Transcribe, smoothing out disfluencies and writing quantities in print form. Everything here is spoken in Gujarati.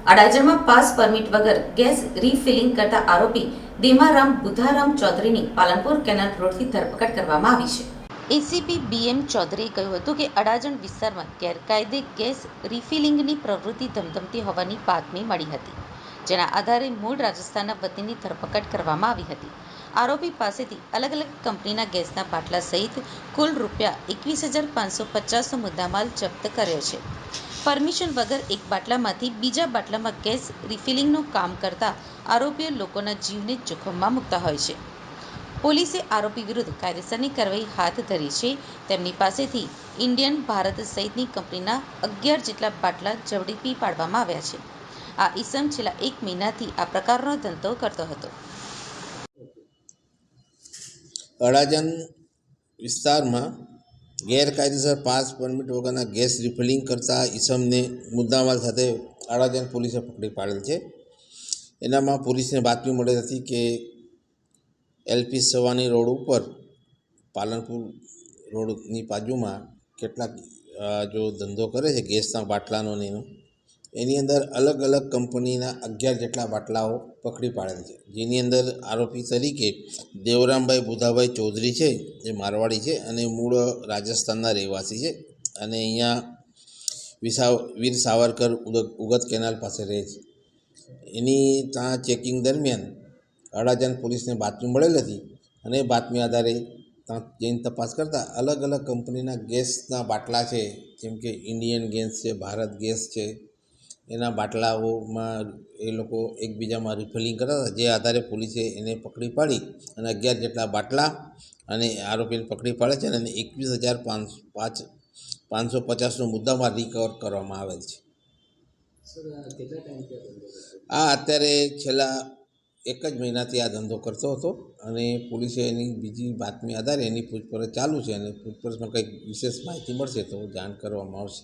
અડાજણમાં પાસ પરમિટ વગર ગેસ રીફિલિંગ કરતા આરોપી દેમારામ બુધારામ ચૌધરીની પાલનપુર કેનાલ રોડથી ધરપકડ કરવામાં આવી છે. એસીપી બીએમ ચૌધરીએ કહ્યું હતું કે અડાજણ વિસ્તારમાં ગેરકાયદે ગેસ રીફિલિંગની પ્રવૃત્તિ ધમધમતી હોવાની બાતમી મળી હતી, જેના આધારે મૂળ રાજસ્થાનના વતનીની ધરપકડ કરવામાં આવી હતી. આરોપી પાસેથી અલગ અલગ કંપનીના ગેસના બાટલા સહિત કુલ ₹21,550નો મુદ્દામાલ જપ્ત કર્યો છે. પરમિશન વગર એક બાટલામાંથી બીજા બાટલામાં ગેસ રિફિલિંગનું કામ કરતા આરોપીઓ લોકોના જીવને જોખમમાં મૂકતા હોય છે. પોલીસે આરોપી વિરુદ્ધ કાયદેસરની કાર્યવાહી હાથ ધરી છે. તેમની પાસેથી ઇન્ડિયન, ભારત સહિતની કંપનીના 11 જેટલા બાટલા ઝડપી પાડવામાં આવ્યા છે. આ ઈસમ છેલ્લા 1 મહિનાથી આ પ્રકારનો ધંધો કરતો હતો. અડાજણ વિસ્તારમાં ગેરકાયદેસર પાસ પરમિટ વગરના ગેસ રિફિલિંગ કરતા ઈસમને મુદ્દામાલ સાથે અડાજણ પોલીસે પકડી પાડેલ છે. એનામાં પોલીસને બાતમી મળેલ હતી કે એલપી સવાની રોડ ઉપર પાલનપુર રોડની બાજુમાં કેટલાક જો ધંધો કરે છે ગેસના બાટલાનો ને એનો, એની અંદર અલગ અલગ કંપનીના 11 જેટલા બાટલાઓ પકડી પાડેલ છે. જેની અંદર આરોપી તરીકે દેવરામભાઈ બુધાભાઈ ચૌધરી છે, જે મારવાડી છે અને મૂળ રાજસ્થાનના રહેવાસી છે અને અહીંયા વીર સાવરકર ઉગત કેનાલ પાસે રહે છે. એની ત્યાં ચેકિંગ દરમિયાન અડાજણ પોલીસને બાતમી મળેલ હતી અને બાતમી આધારે ત્યાં જઈને તપાસ કરતાં અલગ અલગ કંપનીના ગેસના બાટલા છે, જેમ કે ઇન્ડિયન ગેસ છે, ભારત ગેસ છે, એના બાટલાઓમાં એ લોકો એકબીજામાં રિફિલિંગ કરતા હતા. જે આધારે પોલીસે એને પકડી પાડી અને 11 જેટલા બાટલા અને આરોપીને પકડી પાડે છે અને 21,550નો મુદ્દામાલ રિકવર કરવામાં આવેલ છે. આ અત્યારે છેલ્લા 1 જ મહિનાથી આ ધંધો કરતો હતો અને પોલીસે એની બીજી બાતમી આધારે એની પૂછપરછ ચાલુ છે અને પૂછપરછમાં કંઈક વિશેષ માહિતી મળશે તો જાણ કરવામાં આવશે.